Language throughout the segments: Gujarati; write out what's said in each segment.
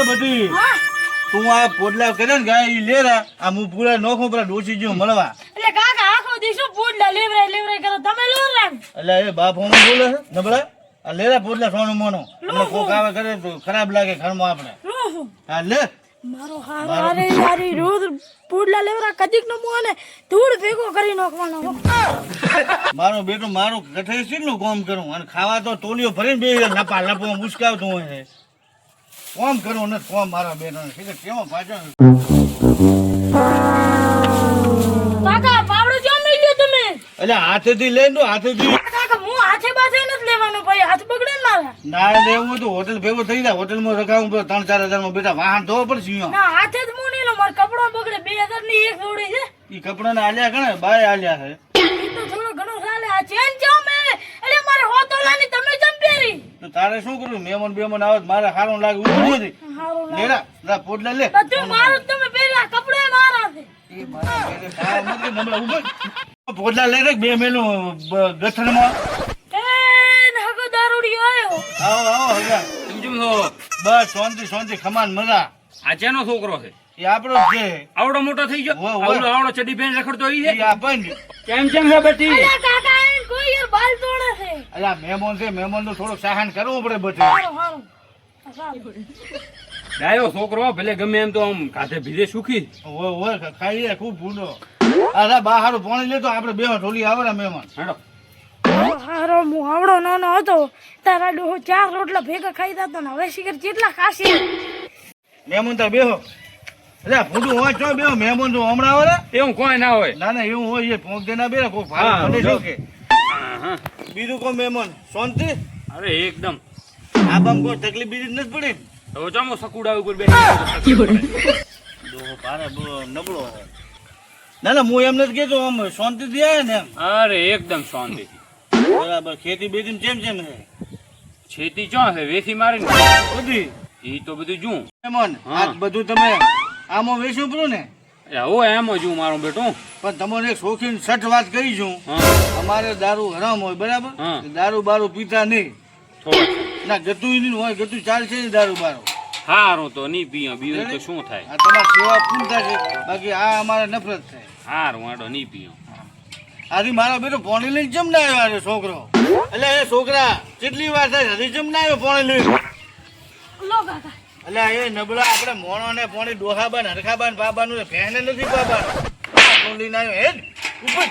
એ બધી તું આ પોડલા કરે ને ગાય ઈ લેરા આ હું પૂરા નોખો પૂરા ડોસી જો મળવા એટલે કાકા આખો દિવસો પોડલા લેવરાય કરો તમે લોરામ એટલે એ બાપ હું બોલે છે નબળા આ લેરા પોડલા સોનું મોનો એટલે કોક આવે કરે તો ખરાબ લાગે ઘરમાં આપણે હા લે મારો હારો અરે યારી રોજ પોડલા લેવરા કદીક નો મોને ધૂળ ભેગો કરી નાખવાનો મારો બેટો મારો કઠે કેટલું કામ કરું અને ખાવા તો તોલિયો ભરીને બે લપા લપો મુસ્કાવતો હોય છે કોમ કરું ને કોમ મારા બેટો ને કેવો પાછળ કાકા પાવડો જો મેલ્યો તમે એટલે હાથેથી લઈને તો હાથેથી કાકા હું હાથે બાથે નથી લેવાનો ભાઈ હાથ બગડે ને મારા ના લેવું તો હોટેલ ભેગો થઈ જાય હોટેલમાં રખાવું પડે 3-4 હજારમાં બેટા વાહન ધોવો પડશે ના હાથે જ હું નહીં લો મારા કપડો બગડે 2000 ની એક જોડી છે ઈ કપડાને આલ્યા ગણે બાય આલ્યા છે ઈ તો થોડો ઘણો ચાલે આ ચેન જામ મે એટલે મારે હોતોલાની તમે જમ પહેરી તો તારે શું કરવું મહેમાન બેમાન આવે મારે હારું લાગે ઉભું નથી હારો લેરા લા પોડલા લે બધું મારું તમે પહેર્યા કપડે મારા છે ઈ મારા બેરે તારા મત નબળા ઉભો પોડલા લે રે બે મેલું ગથણમાં એ નહકો દારૂડિયો આયો આવો આવો હગા કેમ છો? બસ શાંતિ ખમાન મજા આ ચેનો છોકરો છે? એ આપણો જ છે આવડો મોટો થઈ ગયો? વાહ, વાહ. આવડો ચડી પેન રખડતો ઈ છે? ઈ આપણને કેમ છે બેટી? અરે કાકા એને કોઈ યાર બાલ તોડે છે અલ્યા મહેમાન છે મહેમાન નું થોડું સહન કરવું પડે બધે હારો હારો ડાયો છોકરો ભલે ગમે એમ તો આમ કાધે ભીધે સુખી. ઓય ખાઈએ ખૂબ ભૂંડો અરે બહારું પાણી લેતો આપણે બે ઢોલી આવે મહેમાન હેડો. હારો હું આવડો નાનો હતો તારા ડોહો 4 રોટલા ભેગા ખાઈ જતો ને હવે શિખર કેટલા ખાશે મહેમાન તાર બેહો અલ્યા ભૂંડું હોય તો બેહો મહેમાન તો હમણાં આવે એવું કોઈ ના હોય. ના ના એવું હોય એ પોંક દેના બેરા કોઈ હા, ભાડું મને જો. કે હા. બીજું કોઈ મહેમાન શાંતિ અરે એકદમ. આ બામ કોઈ તકલીફ બીજી નથી પડી હવે ચામો સકુડા ઉપર બેસી ડોહો ભારે નબળો હોય ના ના હું એમ નથી કેતો આમ શાંતિથી આવે ને એમ અરે એકદમ શાંતિ. બરાબર ખેતી બેતી કેમ છે છેતી ચો છે વેસી મારી બધી ઈ તો બધું જું. મહેમાન હા. આ બધું તમે આમાં વેચવું પડું ને ઓ એમ જું મારું બેટું. પણ તમને એક શોખીન સઠ વાત કરી છું હા અમારે દારૂ હરામ હોય બરાબર હા. દારૂ બારૂ પીતા નહીં થોડો ના ગતું નહીં હોય ગતું ચાલશે નહીં દારૂ બારો હારું તો નહીં પીયો બીજું તો શું થાય. આ તમારી સેવા પૂરી થશે બાકી આ અમારે નફરત થાય હારું વાડો નહીં પીયો. આથી મારો બેટો પોણી લઈને જમ ના આવ્યો આ છોકરો એટલે એ છોકરા કેટલી વાર થાય હજી જમ ના આવ્યો પોણી લઈને લો કાકા એટલે એ નબળા આપણે મોણો ને પોણી ડોહાબાન હરખાબાન પાબાનું ફેને નથી પાબાનું લઈને આવ્યો હે જ? ઉપર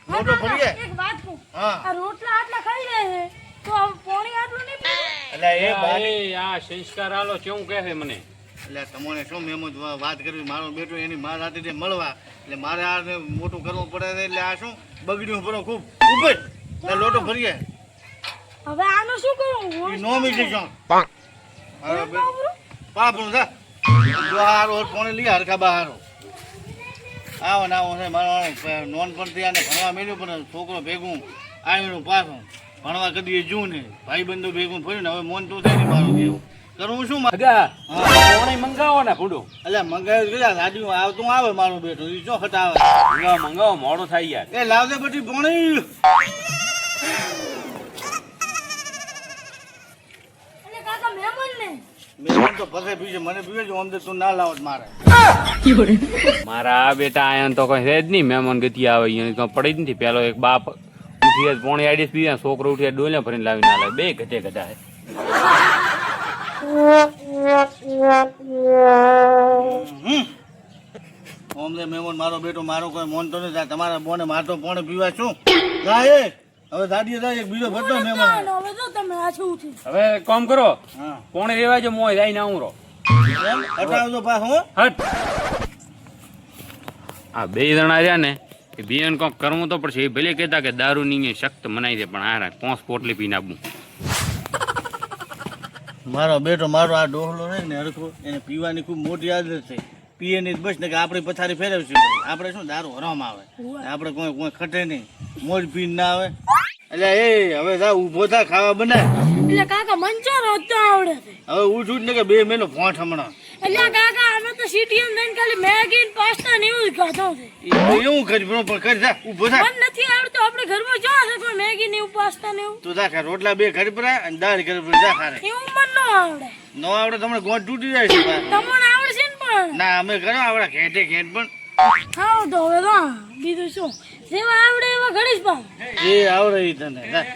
મોટો ફરી જાય એક વાત કહું હા આ રોટલા આટલા ખાઈ રહે છે તો આ પાણી આટલું નહીં પીવે? એટલે એ બાને એ આ સંસ્કાર આલો કેવું કહે છે મને. એટલે તમને શું મહેમાન વાત કરવી મારો બેટો એની મા સાથે મળવા એટલે મારે આ મોટું કરવું પડે છે એટલે આ શું બગડ્યું પડો ખૂબ ઉપર એટલે લોટો ફરી જાય હવે આનું શું કરું એ નો મીઠી છો પાપનું થા જો હારો પોણે લઈ હરખા બહારો આવો ને આવો છે મારો નોન પડતી આને ભણવા મેળ્યું પણ છોકરો ભેગું આવેલું પાછું ભણવા કદી જું ને ભાઈ બંધુ ભેગું ફર્યું ને હવે મોન તો થાય ને મારું દેવું કરવું શું મારે અગા હા કોણે મંગાવો ને ભૂંડો. એટલે મંગાવ્યું ગયા ગાડી આવતું આવે મારું બેટું એ ચો હટાવે મંગાવો મોડું થાય યાર. એ લાવજે પછી પોણી એટલે કાકા મહેમાન ને મેં તો ફસે પીછે મને પીવે છે આમ તો તું ના લાવત મારે મારા આ બેટા આયા તો કઈ છે જ નહીં. મહેમાન ગતિ આવે અહીંયા કઈ પડી જ નથી. પેલો એક બાપ ઉઠી પોણી આડીસ પીવે છોકરો ઉઠી ડોલે ભરીને લાવી ના લાવે બે ઘટે ઘટા છે. ઓમને મહેમાન મારો બેટો મારો કોઈ મોનતો નથી તમારા બોને મારતો પોણે પીવા શું જા એ હવે દાડીએ જાય એક બીજો ભરતો મહેમાન હવે તો તમે આ છું છે હવે કામ કરો હા પોણે રેવા જો મોય જાય ને આવું રો એમ હટાવજો પાછો હટ. આ બે જણા રહ્યા ને એ બેન કોક કરવું તો પડશે. એ ભલે કહેતા કે દારૂ ની સખ્ત મનાઈ છે પણ આ 5 પોટલી પીને આપવું. મારો બેટો મારો આ ડોહલો રહે ને હરખો એને પીવાની ખૂબ મોટી આદત છે પીએ નહીં બસ ને કે આપણી પથારી ફેરવશે આપણે શું દારૂ હરામ આવે આપણે કોઈ ખટે નહીં મોજ પીને ના આવે એટલે એ હવે જા ઊભો થા ખાવા બનાય એટલે કાકા મંચાર હોત તો આવડે છે હવે ઉઠ ને કે બે મેલો ફોંઠ હમણાં એટલે કાકા અમે તો સીટીએમ દઈને ખાલી મેગી ને પાસ્તા ને એવું જ ખાધો છે એવું કરી પણ કરી જા ઊભો થા મને નથી આવડતું આપણે ઘરમાં જો છે કોઈ મેગી ને એવું પાસ્તા ને એવું તું જા ખા રોટલા બે ઘડી પર અને દાળ ઘડી પર જા ખારે એવું મને ન આવડે નો આવડે તમને ગોઠ તૂટી જાય છે બા. તમને આવડશે ને પણ ના અમે કરો આવડા ઘેટે ઘેટ પણ ખાવ તો હવે તો બીજું શું જેવા આવડે એવા ઘડીશ પાવ જે આવડે ઈ તને જા.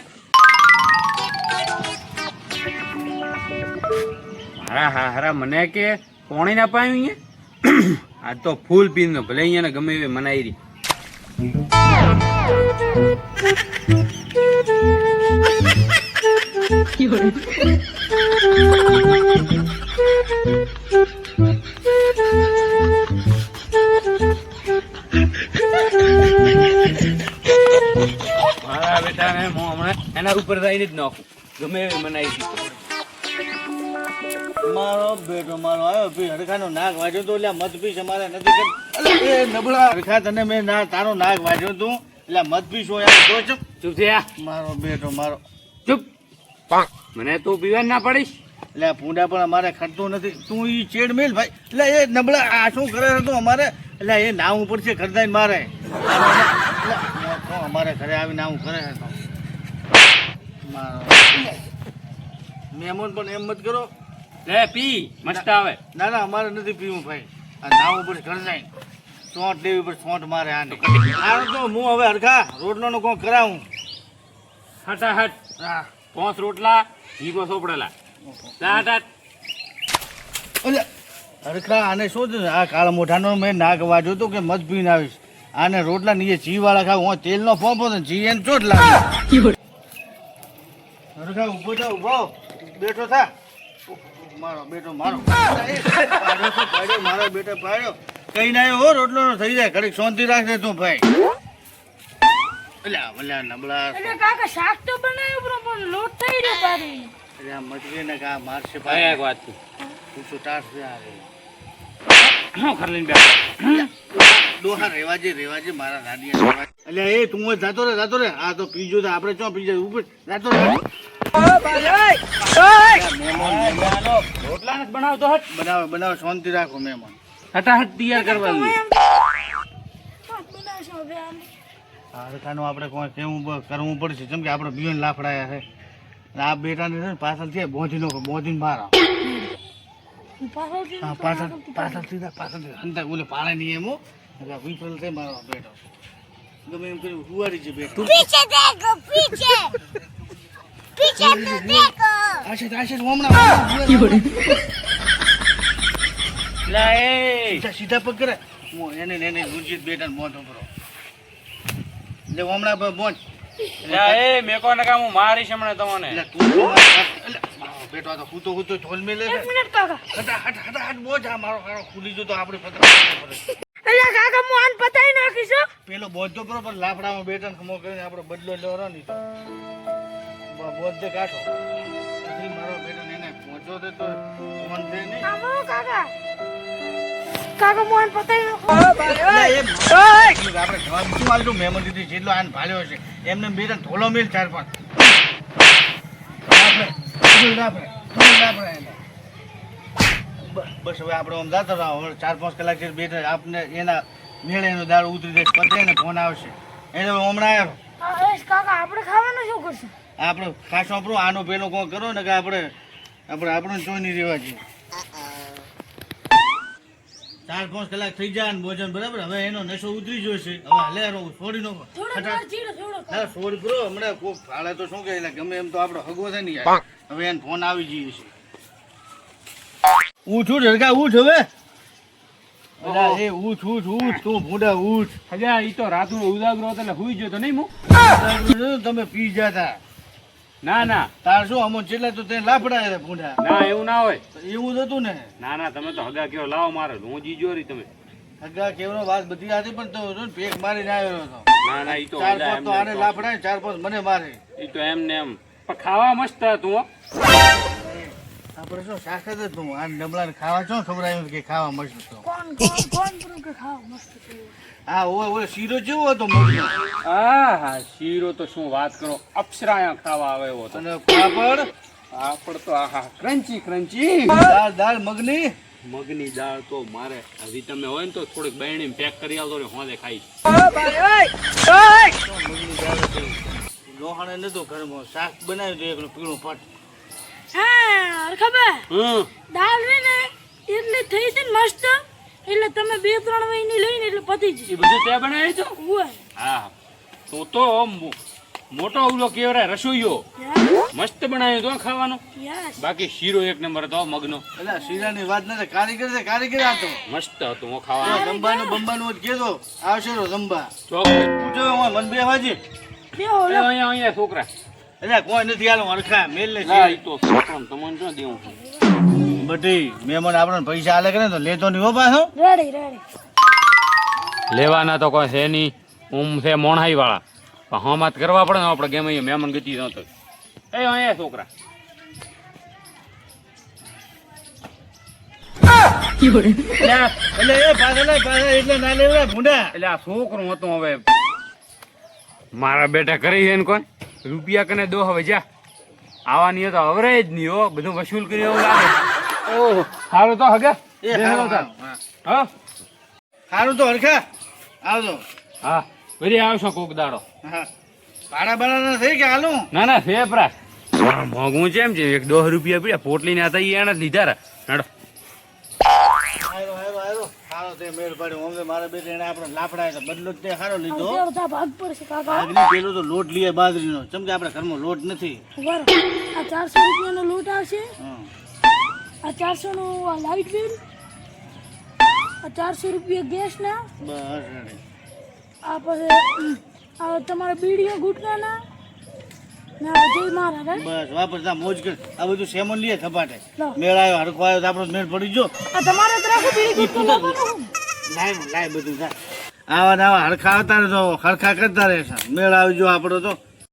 હારા મને કે પોણી ના પાયું અહીંયા આ તો ફૂલ પીન ભલે અહીંયા ને ગમે એવી મનાઈ રહી મારા બેટા ને હું હમણાં એના ઉપર જઈને જ નાખું ગમે એવી મનાઈ રહી મારો બેટો મારો આવ્યો પી હરખાનો નાક વાગ્યો તો એટલે મત પીસ અમારે નથી કર અલે એ નબળા હરખા તને મેં ના તારો નાક વાગ્યો તું એટલે મત પીસ હોય તો ચૂપ ચૂપ થયા મારો બેટો મારો ચૂપ મને તું પીવા ના પડીશ એટલે આ ભૂંડા પણ અમારે ખરતું નથી તું ઈ ચેડ મેલ ભાઈ એટલે એ નબળા આ શું કરે છે તું અમારે એટલે એ નાવ ઉપર છે ખરદાઈને મારે એટલે તો અમારે ઘરે આવી નાવ કરે છે તો મારો મહેમાન પણ એમ મત કરો લે પી મસ્ત આવે ના ના અમારે નથી પીવું ભાઈ આ નાવ ઉપર ઘર જાય ચોંટ દેવી ઉપર ચોંટ મારે આને આ તો હું હવે હરખા રોટલાનો કોણ કરાવું હટાહટ હા 5 રોટલા ઘીમાં સોપડેલા હટાહટ ઓલે હરખા આને શું છે આ કાળા મોઢાનો મેં નાક વાજ્યો તો કે મત પીને આવીશ આને રોટલા નીચે ઘી વાળા ખાવ હું તેલનો ફોફો ને ઘી એને ચોટ લાગે હરખા ઊભો થા ઊભો બેઠો થા મારો બેટો મારો મારો બેટો પાડ્યો કઈ ના હો રોટલો થઈ જાય ઘડીક શાંતિ રાખજે તું ભાઈ અલ્યા અલ્યા નબળા એટલે કાકા શાક તો બનાવ્યું પણ લોટ થઈ રહ્યો પાડી અલ્યા મટકે ને કા મારશે એક ભાઈ વાત તું તો ટાસ દે આ રે હું કરી લઈને બેઠો ડોહા રેવાજે મારા દાડિયા અલ્યા એ તું જાતો રે આ તો પીજો તો આપણે ચો પીજો ઉપર જાતો રે રોટલા નથી બનાવતો હટ બનાવો શાંતિ રાખો મહેમાન હટાહટ તૈયાર કરવાનું બનાવશો હવે આમ હરખાનું આપણે કોઈ કેવું કરવું પડશે જેમ કે આપણે બિયોન લાફડાયા છે અને આ બેટાને છે ને પાછળ છે બોધીને મારા હા પાછળ અંતર ઓલે પાડે નહીં એમ વિફલ છે મારો બેટો ગમે એમ કરી હુવાડી છે બેટો પીછે દેખો પીછે પીછે તો દેખો આશે હમણાં લે એ સીધા પગ કરે એને ગુંજીત બેટાને મોઢો કરો એટલે હમણાં મોજ લે એ મેકો ને કામ હું મારીશ હમણાં તમને એટલે તું મારો બેટો આ તો હું તો ઢોલ મેલે છે એક મિનિટ કાકા હટ બોજ આ મારો ખુલી જો તો આપણે પતંગ એટલે કાકા હું આન પતાઈ નાખીશ હો. પેલો બોજ તો બરોબર લાફડામાં બેટન ખમો કરીને આપણે બદલો લેવાનો નહીં તો બોજ દે કાઢો પછી મારો બેટન એને પહોંચો દે તો મન દે નહીં આવો કાકા કાકા હું આન પતાઈ નાખું આપણે જવાબ શું આલ્યું મહેમાન દીદી જેટલો આને ભાલ્યો છે એમને બેટન થોલો મેલ 4-5 બસ હવે આપણે આમ જાતો રહો 4-5 કલાક છે બેઠા આપને એના મેળે એનો દાળ ઉતરી જાય પતે ને ફોન આવશે એને હમણાં આવ્યો કાકા આપણે ખાવાનું શું કરશું આપણે ખાસો આપણું આનો પેલો કોણ કરો ને કે આપણે ચોઈ નહીં રહેવા જોઈએ 4-5 કલાક થઈ જાય ને ભોજન બરાબર હવે એનો નશો ઉતરી જશે હવે હાલે છોડી નો છોડ કરો હમણાં કોક ફાળે તો શું કે ગમે એમ તો આપણો હગવો થાય ને યાર હવે એને ફોન આવી જઈએ છે ઉઠ હરકા ઉઠ હવે અલા એ ઉઠ તું ભૂંડા ઉઠ હજા ઈ તો રાતનો ઉજાગરો હતો એટલે હુઈ ગયો તો નહીં હું તમે પી જતા ના તાર શું અમો જેટલા તો તે લાફડાયા ભૂંડા ના એવું ના હોય એવું જ હતું ને ના તમે તો હગા કયો લાવો મારે હું જીજો રી તમે હગા કેવરો વાત બધી હતી પણ તો પેક મારીને આવ્યો હતો ના ઈ તો 4-5 તો આને લાફડાય 4-5 મને મારે ઈ તો એમ ને એમ પણ ખાવા મસ્ત હતું હો આપણે શું શાક જ હતું આ નબળાને ખાવા શું ખવડાવ્યું કે ખાવા મસ્ત હતો કોણ પૂરું કે ખાવ મસ્ત છે હા ઓય શીરો જેવો હતો મગનો હા શીરો તો શું વાત કરો અપ્સરાયા ખાવા આવે એવો હતો અને પાપડ પાપડ તો આહા ક્રંચી દાળ મગની મગની દાળ તો મારે હજી તમે હોય ને તો થોડીક બહેણી પેક કરી આવતો ને હોદે ખાઈ. લોહાણે નતું ઘરમાં શાક બનાવ્યું હતું એકલું પીળું પટ. હા ખબર હમ દાળ રે ને એટલે થઈ હતી ને મસ્ત એટલે તમે 2-3 મહિને લઈને એટલે પતી એ જશે બધું ત્યાં બનાવી છો? હોય હા તો મોટો ઓલો કેવરાય રસોઈયો મસ્ત બનાવ્યું તો ખાવાનું. યસ બાકી શીરો એક નંબર હતો મગનો, એટલે શીરાની વાત નથી, કારીગર છે, કારીગર હતો. મસ્ત હતું હું ખાવાનું. બંબાનું જ કીધો આવશે તો જમવા. ચોકલેટ હું જોયો મને બે વાજી બેહો લો. અહીંયા છોકરા એટલે કોઈ નથી આલો હરખા મેલ ને ના ઈ તો છોકરાને તમને શું દેવું છે? બધી મહેમાન આપણને પૈસા આલે કરે ને તો લેતો નહીં હો પાછો. રેડી લેવાના તો કોઈ છે નહીં, છે મોણાઈ વાળા, પણ હમાત કરવા પડે ને આપણે ગમે એ મહેમાન ગતિ નતો. અહીંયા છોકરા એટલે એ પાછળ એટલે ના લેવડા ભૂંડા. એટલે આ છોકરું હતું હવે મારા બેટા કરી છે ને કોઈ રૂપિયા કને દો હવે જા આવવાની તો હવરાય જ નહીં હો, બધું વસૂલ કરી એવું લાગે. ઓહ સારું તો હગે એ હારું, હારું, હા. હા હારું તો હરખા આવજો. હા બધી આવશો કોક દાડો. હા ભાડા બાડા થઈ કે હાલું ના ના ફેફરા મોંઘું છે એમ છે, એક 10 રૂપિયા પીડ્યા પોટલી ના હતા એને જ લીધા રા હેડો. સારો તે મેળ પડ્યો. અમને મારા બેટા એને આપણે લાફડા તો બદલો જ તે સારો લીધો. આવતા ભાગ પડશે કાકા આગલી પેલું તો લોટ લીએ બાજરીનો, ચમ કે આપણે ઘરમાં લોટ નથી. બરો આ 400 રૂપિયાનો લોટ આવશે, હા. આ 400 નો આ લાઇટ બિલ, આ 400 રૂપિયા ગેસ ના, બસ રેડી. આ પછી આ તમારા બીડીઓ ગુટકાના ના જય મારા રે. બસ વાપરતા મોજ કર. આ બધું સેમન લીએ થપાટે. લો. મેળ આવ્યો હરખો આવ્યો તો આપણો મેળ પડી જો. આ તમારે તો રાખો બીડી ગુટકા લાવવાનું. લાય બધું થાય. આવા ને આવા હરખા આવતા રહે તો હરખા કરતા રહેશે. મેળ આવી જો આપણો તો